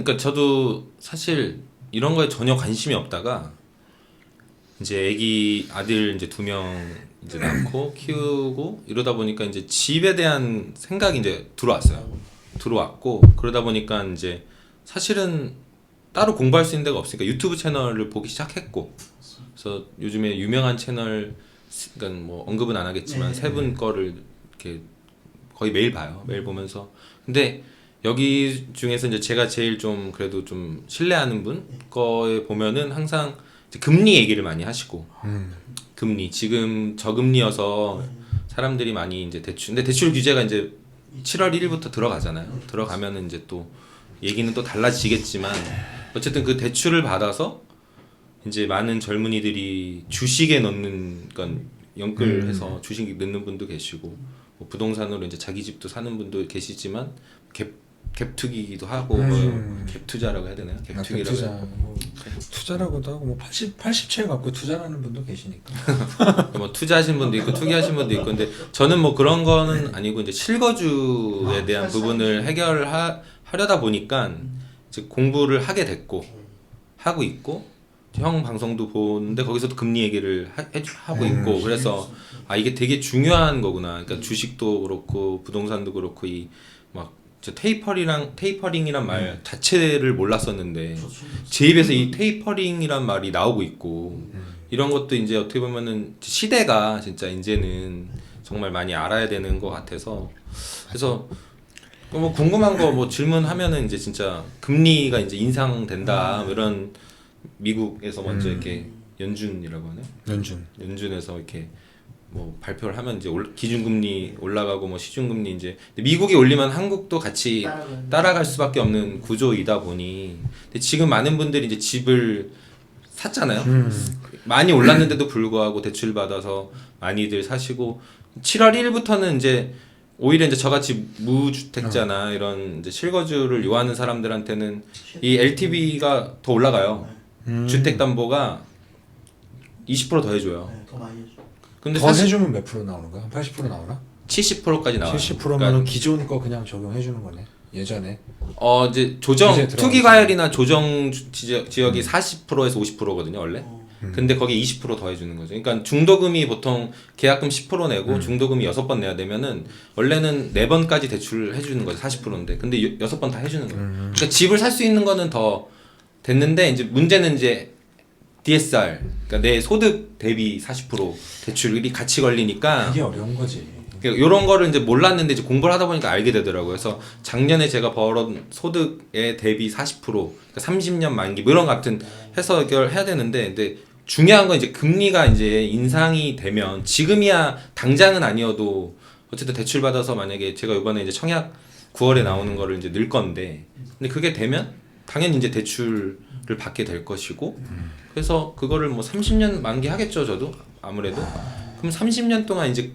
그러니까 저도 사실 이런 거에 전혀 관심이 없다가 이제 애기 아들 이제 2명 이제 낳고 키우고 이러다 보니까 이제 집에 대한 생각이 이제 들어왔고 그러다 보니까 이제 사실은 따로 공부할 수 있는 데가 없으니까 유튜브 채널을 보기 시작했고, 그래서 요즘에 유명한 채널, 그러니까 뭐 언급은 안 하겠지만 세 분 거를 이렇게 거의 매일 봐요. 매일 보면서 근데 여기 중에서 이제 제가 제일 좀 그래도 좀 신뢰하는 분 거에 보면은 항상 이제 금리 얘기를 많이 하시고, 금리 지금 저금리여서 사람들이 많이 이제 근데 대출 규제가 이제 7월 1일부터 들어가잖아요. 들어가면은 이제 또 얘기는 또 달라지겠지만 어쨌든 그 대출을 받아서 이제 많은 젊은이들이 주식에 넣는, 그러니까 연끌해서 주식 넣는 분도 계시고, 뭐 부동산으로 이제 자기 집도 사는 분도 계시지만 갭 투기기도 하고, 갭 투자라고 해야 되나요? 갭 투기라고 투자, 뭐, 투자라고도 하고 뭐 80채 갖고 투자하는 분도 계시니까. 뭐 투자하신 분도 있고 투기하신 분도 있고, 근데 저는 뭐 그런 거는 아니고 이제 실거주에 대한 부분을 해결하려다 보니까 이제 공부를 하게 됐고 하고 있고, 형 방송도 보는데 거기서도 금리 얘기를 하고 있고, 그래서 아 이게 되게 중요한 거구나. 그러니까 주식도 그렇고 부동산도 그렇고 이 막 저 테이퍼링이란 말 자체를 몰랐었는데 제 입에서 이 테이퍼링이란 말이 나오고 있고, 이런 것도 이제 어떻게 보면은 시대가 진짜 이제는 정말 많이 알아야 되는 것 같아서, 그래서 뭐 궁금한 거 뭐 질문하면은 이제 진짜 금리가 이제 인상된다 뭐 이런, 미국에서 먼저 이렇게 연준이라고 하네. 연준에서 이렇게 뭐 발표를 하면 이제 기준금리 올라가고 뭐 시중금리 이제 미국이 올리면 한국도 같이 따라갈 수밖에 없는 구조이다 보니, 근데 지금 많은 분들이 이제 집을 샀잖아요. 많이 올랐는데도 불구하고 대출 받아서 많이들 사시고, 7월 1일부터는 이제 오히려 이제 저같이 무주택자나 이런 이제 실거주를 요하는 사람들한테는 이 LTV가 더 올라가요. 주택담보가 20% 더 해줘요. 네, 더 많이 해줘. 근데 더 사실 해주면 몇 프로 나오는 거야? 한 80% 나오나? 70%까지 나와요. 70%면은 그러니까 기존 거 그냥 적용해 주는 거네. 예전에. 이제 조정 이제 투기 과열이나 조정 지역이 40%에서 50%거든요 원래. 근데 거기에 20% 더해주는 거죠. 그러니까 중도금이 보통 계약금 10% 내고 중도금이 6번 내야 되면은 원래는 4번까지 대출을 해주는 거죠. 40%인데 근데 6번 다 해주는 거예요. 그러니까 집을 살 수 있는 거는 더 됐는데, 이제 문제는 이제 DSR, 그러니까 내 소득 대비 40% 대출이 같이 걸리니까 그게 어려운 거지. 이런 거를 이제 몰랐는데 이제 공부를 하다 보니까 알게 되더라고요. 그래서 작년에 제가 벌은 소득의 대비 40%, 그러니까 30년 만기 뭐 이런 거 같은 해서 해야 되는데, 근데 중요한 건 이제 금리가 이제 인상이 되면 지금이야 당장은 아니어도 어쨌든 대출 받아서 만약에 제가 이번에 이제 청약 9월에 나오는 거를 이제 넣을 건데, 근데 그게 되면 당연히 이제 대출을 받게 될 것이고, 그래서 그거를 뭐 30년 만기 하겠죠 저도 아무래도. 그럼 30년 동안 이제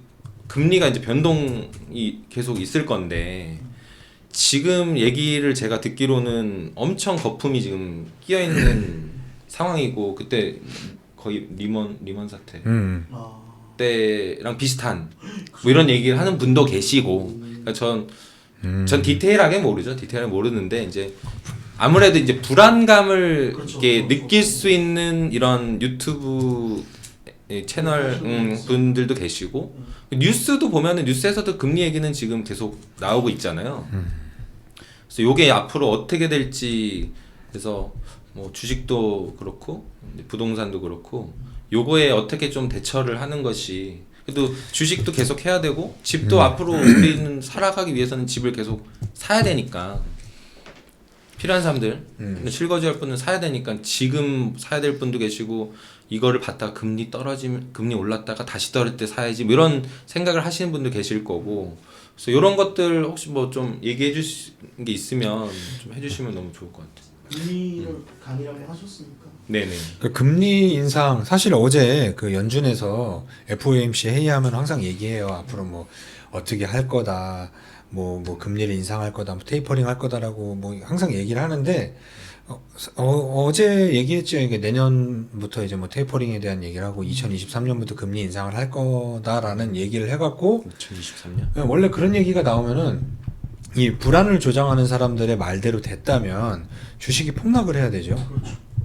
금리가 이제 변동이 계속 있을 건데, 지금 얘기를 제가 듣기로는 엄청 거품이 지금 끼어 있는 상황이고, 그때 거의 리먼 사태 아, 때랑 비슷한 뭐 이런 얘기를 하는 분도 계시고, 그러니까 전 디테일하게 모르는데 이제 아무래도 이제 불안감을 그렇죠. 이렇게 느낄 수 있는 이런 유튜브 채널 분들도 계시고, 뉴스도 보면은 뉴스에서도 금리 얘기는 지금 계속 나오고 있잖아요. 그래서 요게 앞으로 어떻게 될지, 그래서 뭐 주식도 그렇고 부동산도 그렇고 요거에 어떻게 좀 대처를 하는 것이, 그래도 주식도 계속 해야 되고 집도 앞으로 우리는 살아가기 위해서는 집을 계속 사야 되니까, 필요한 사람들 실거주할 분은 사야 되니까 지금 사야 될 분도 계시고, 이거를 받다가 금리 떨어지면 금리 올랐다가 다시 떨어질 때 사야지 뭐 이런 생각을 하시는 분도 계실 거고, 그래서 이런 것들 혹시 뭐 좀 얘기해 주신 게 있으면 좀 해주시면 너무 좋을 것 같아요. 금리를 강의라고 하셨으니까. 네네. 그 금리 인상 사실 어제 그 연준에서 FOMC 회의하면 항상 얘기해요. 앞으로 뭐 어떻게 할 거다, 뭐 금리를 인상할 거다, 뭐 테이퍼링 할 거다라고 뭐 항상 얘기를 하는데, 어제 얘기했죠. 이게 내년부터 이제 뭐 테이퍼링에 대한 얘기를 하고 2023년부터 금리 인상을 할 거다라는 얘기를 해갖고, 2023년? 원래 그런 얘기가 나오면은 이 불안을 조장하는 사람들의 말대로 됐다면 주식이 폭락을 해야 되죠.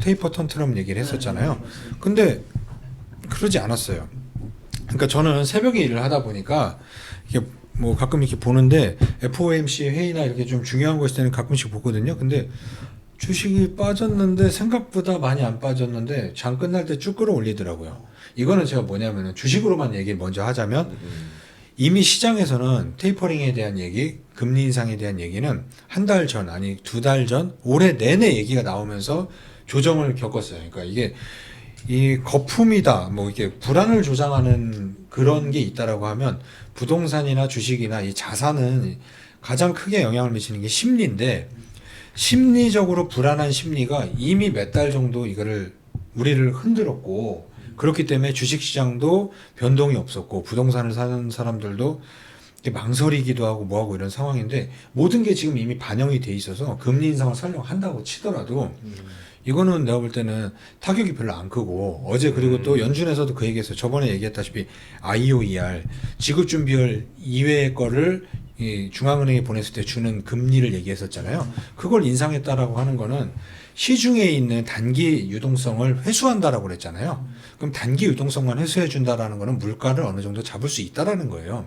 테이퍼 턴트럼 얘기를 했었잖아요. 근데 그러지 않았어요. 그러니까 저는 새벽에 일을 하다 보니까 이게 뭐 가끔 이렇게 보는데 FOMC 회의나 이렇게 좀 중요한 거 있을 때는 가끔씩 보거든요. 근데 주식이 빠졌는데 생각보다 많이 안 빠졌는데 장 끝날 때 쭉 끌어올리더라고요. 이거는 제가 뭐냐면은 주식으로만 얘기를 먼저 하자면 이미 시장에서는 테이퍼링에 대한 얘기, 금리 인상에 대한 얘기는 한 달 전, 아니 2달 전, 올해 내내 얘기가 나오면서 조정을 겪었어요. 그러니까 이게 이 거품이다, 뭐 이게 불안을 조장하는 그런 게 있다라고 하면 부동산이나 주식이나 이 자산은 가장 크게 영향을 미치는 게 심리인데 심리적으로 불안한 심리가 이미 몇 달 정도 이거를 우리를 흔들었고 그렇기 때문에 주식시장도 변동이 없었고 부동산을 사는 사람들도 망설이기도 하고 뭐하고 이런 상황인데 모든 게 지금 이미 반영이 돼 있어서 금리 인상을 설령 한다고 치더라도 이거는 내가 볼 때는 타격이 별로 안 크고 어제 그리고 또 연준에서도 그 얘기했어요. 저번에 얘기했다시피 IOER 지급준비율 이외의 거를 이 중앙은행에 보냈을 때 주는 금리를 얘기했었잖아요. 그걸 인상했다라고 하는 거는 시중에 있는 단기 유동성을 회수한다라고 그랬잖아요. 그럼 단기 유동성만 회수해 준다라는 거는 물가를 어느 정도 잡을 수 있다라는 거예요.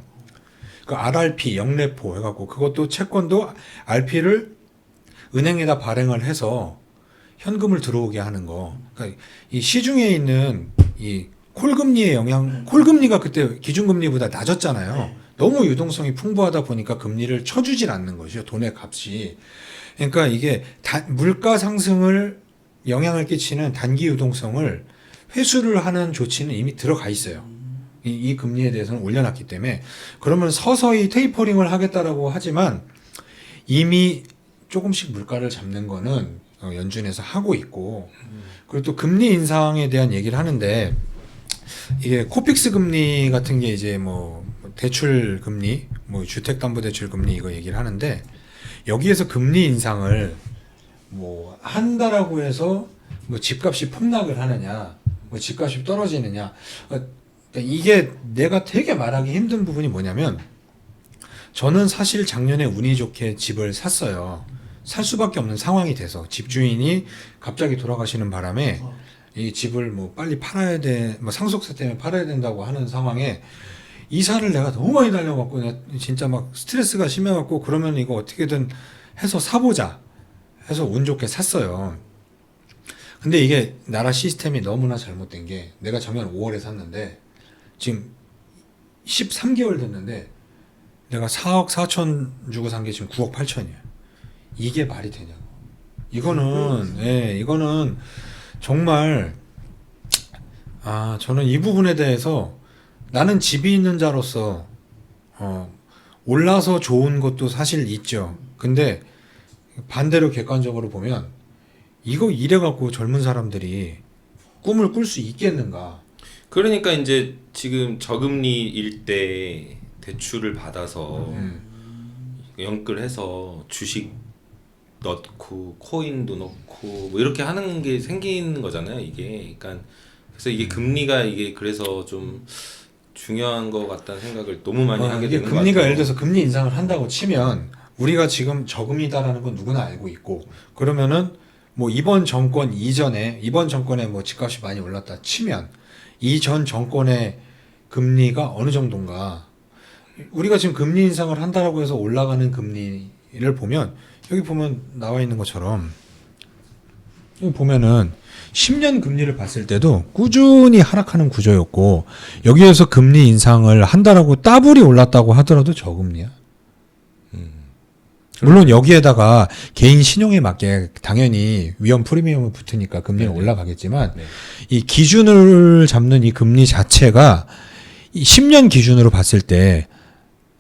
그 RRP 영래포 해갖고 그것도 채권도 RP를 은행에다 발행을 해서 현금을 들어오게 하는 거. 그러니까 이 시중에 있는 이 콜금리의 영향, 콜금리가 그때 기준금리보다 낮았잖아요. 너무 유동성이 풍부하다 보니까 금리를 쳐주질 않는 것이요. 돈의 값이. 그러니까 이게 물가 상승을 영향을 끼치는 단기 유동성을 회수를 하는 조치는 이미 들어가 있어요. 이 금리에 대해서는 올려놨기 때문에 그러면 서서히 테이퍼링을 하겠다라고 하지만 이미 조금씩 물가를 잡는 거는 연준에서 하고 있고 그리고 또 금리 인상에 대한 얘기를 하는데 이게 코픽스 금리 같은 게 이제 뭐 대출 금리, 뭐 주택담보대출 금리 이거 얘기를 하는데 여기에서 금리 인상을 뭐 한다라고 해서 뭐 집값이 폭락을 하느냐, 뭐 집값이 떨어지느냐, 그러니까 이게 내가 되게 말하기 힘든 부분이 뭐냐면 저는 사실 작년에 운이 좋게 집을 샀어요. 살 수밖에 없는 상황이 돼서 집주인이 갑자기 돌아가시는 바람에 이 집을 뭐 빨리 팔아야 돼, 뭐 상속세 때문에 팔아야 된다고 하는 상황에 이사를 내가 너무 많이 달려갖고 내가 진짜 막 스트레스가 심해갖고 그러면 이거 어떻게든 해서 사보자 해서 운 좋게 샀어요. 근데 이게 나라 시스템이 너무나 잘못된 게 내가 작년 5월에 샀는데 지금 13개월 됐는데 내가 4억 4천 주고 산 게 지금 9억 8천이에요. 이게 말이 되냐고. 이거는 이거는 정말 저는 이 부분에 대해서 나는 집이 있는 자로서 올라서 좋은 것도 사실 있죠. 근데 반대로 객관적으로 보면 이거 이래갖고 젊은 사람들이 꿈을 꿀 수 있겠는가? 그러니까 이제 지금 저금리일 때 대출을 받아서 연끌해서 주식 넣고 코인도 넣고 뭐 이렇게 하는 게 생기는 거잖아요. 이게 그러니까 그래서 이게 금리가 이게 그래서 좀 중요한 것 같다는 생각을 너무 많이 하게 이게 되는 것 금리가 같아요. 예를 들어서 금리 인상을 한다고 치면 우리가 지금 저금리다라는 건 누구나 알고 있고 그러면은 뭐 이번 정권에 뭐 집값이 많이 올랐다 치면 이전 정권의 금리가 어느 정도인가 우리가 지금 금리 인상을 한다라고 해서 올라가는 금리를 보면 여기 보면 나와 있는 것처럼 여기 보면은 10년 금리를 봤을 때도 꾸준히 하락하는 구조였고 여기에서 금리 인상을 한다라고 따블이 올랐다고 하더라도 저금리야. 물론 여기에다가 개인 신용에 맞게 당연히 위험 프리미엄을 붙으니까 금리는 올라가겠지만 이 기준을 잡는 이 금리 자체가 이 10년 기준으로 봤을 때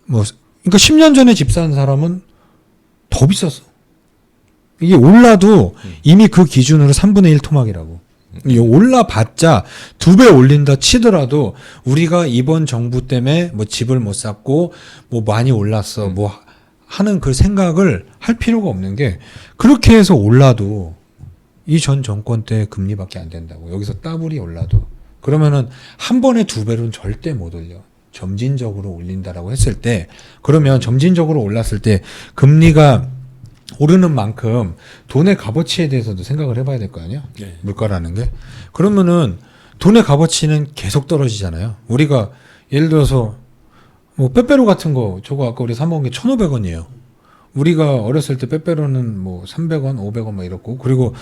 뭐 그러니까 10년 전에 집 산 사람은 더 비쌌어. 이게 올라도 이미 그 기준으로 3분의 1 토막이라고. 올라봤자 2배 올린다 치더라도 우리가 이번 정부 때문에 뭐 집을 못 샀고 뭐 많이 올랐어 뭐 하는 그 생각을 할 필요가 없는 게 그렇게 해서 올라도 이 전 정권 때 금리밖에 안 된다고. 여기서 따블이 올라도. 그러면은 한 번에 2배로는 절대 못 올려. 점진적으로 올린다라고 했을 때 그러면 점진적으로 올랐을 때 금리가 오르는 만큼 돈의 값어치에 대해서도 생각을 해봐야 될 거 아니야? 네. 물가라는 게. 그러면은 돈의 값어치는 계속 떨어지잖아요. 우리가 예를 들어서 뭐 빼빼로 같은 거 저거 아까 우리 사 먹은 게 1,500원이에요. 우리가 어렸을 때 빼빼로는 뭐 300원, 500원 막 이렇고 그리고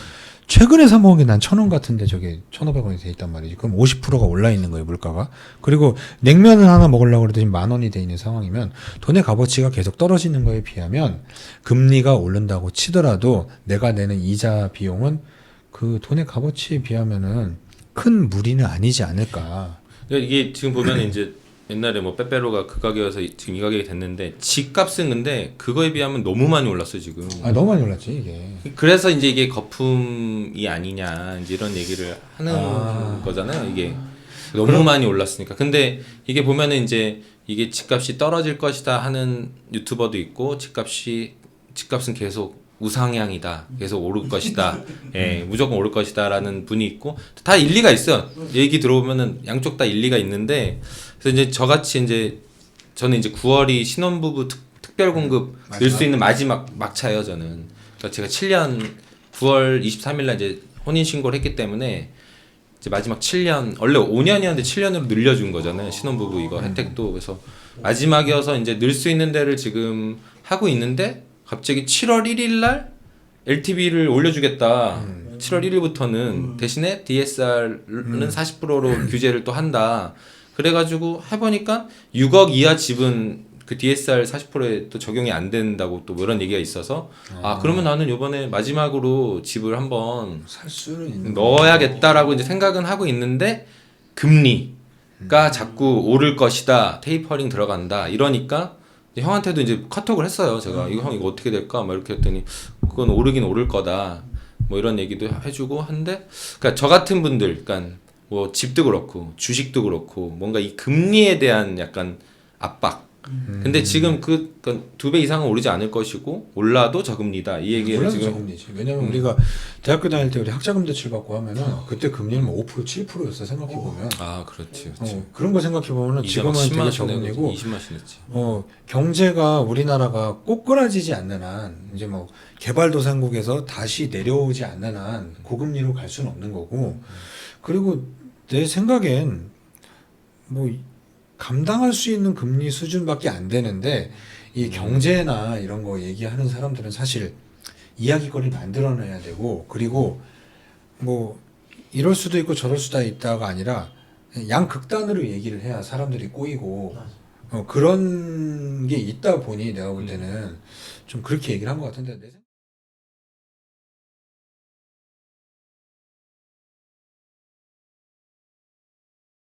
최근에 사 먹은 게 난 1,000원 같은데 저게 1,500원이 돼 있단 말이지. 그럼 50%가 올라 있는 거예요, 물가가. 그리고 냉면을 하나 먹으려고 그래도 지금 10,000원이 돼 있는 상황이면 돈의 값어치가 계속 떨어지는 거에 비하면 금리가 오른다고 치더라도 내가 내는 이자 비용은 그 돈의 값어치에 비하면은 큰 무리는 아니지 않을까. 그러니까 이게 지금 보면 이제 옛날에 뭐 빼빼로가 그 가격에서 지금 이 가격이 됐는데 집값은 근데 그거에 비하면 너무 많이 올랐어요 지금. 아, 너무 많이 올랐지, 이게. 그래서 이제 이게 거품이 아니냐 이제 이런 얘기를 하는 거잖아요. 이게 너무 많이 올랐으니까. 근데 이게 보면은 이제 이게 집값이 떨어질 것이다 하는 유튜버도 있고 집값은 계속 우상향이다. 계속 오를 것이다. 예, 무조건 오를 것이다라는 분이 있고 다 일리가 있어요. 얘기 들어보면은 양쪽 다 일리가 있는데 그래서 이제 저같이 이제 저는 이제 9월이 신혼부부 특별 공급 늘 수 있는 마지막 막차예요, 저는. 그러니까 제가 7년 9월 23일 날 이제 혼인 신고를 했기 때문에 이제 마지막 7년 원래 5년이었는데 7년으로 늘려준 거잖아요. 신혼부부 이거 혜택도. 그래서 마지막이어서 이제 늘 수 있는 데를 지금 하고 있는데 갑자기 7월 1일 날 LTV를 올려주겠다. 7월 1일부터는 대신에 DSR은 40%로 규제를 또 한다. 그래가지고 해보니까 6억 이하 집은 그 DSR 40%에 또 적용이 안 된다고 또 이런 얘기가 있어서 그러면 나는 이번에 마지막으로 집을 한번 살 수는 있는 넣어야겠다라고 이제 생각은 하고 있는데 금리가 자꾸 오를 것이다. 테이퍼링 들어간다. 이러니까 이제 형한테도 이제 카톡을 했어요. 제가 이거 형 이거 어떻게 될까? 막 이렇게 했더니 그건 오르긴 오를 거다. 뭐 이런 얘기도 해주고 한데, 그러니까 저 같은 분들, 그러니까 뭐 집도 그렇고 주식도 그렇고 뭔가 이 금리에 대한 약간 압박. 근데 지금 그 2배 이상은 오르지 않을 것이고 올라도 저금리다. 이 얘기를 몰라도 지금 저금리지. 왜냐면 우리가 대학교 다닐 때 우리 학자금 대출 받고 하면은 그때 금리는 뭐 5% 7%였어 생각해 보면. 그렇지. 그런 거 생각해 보면은 지금은 되게 저금리고 20만씩 냈지. 경제가 우리나라가 꼬꾸라지지 않는 한 이제 뭐 개발도상국에서 다시 내려오지 않는 한 고금리로 갈 수는 없는 거고 그리고 내 생각엔 뭐 감당할 수 있는 금리 수준밖에 안 되는데 이 경제나 이런 거 얘기하는 사람들은 사실 이야기거리를 만들어내야 되고 그리고 뭐 이럴 수도 있고 저럴 수도 있다가 아니라 양극단으로 얘기를 해야 사람들이 꼬이고 그런 게 있다 보니 내가 볼 때는 좀 그렇게 얘기를 한 것 같은데 내 생각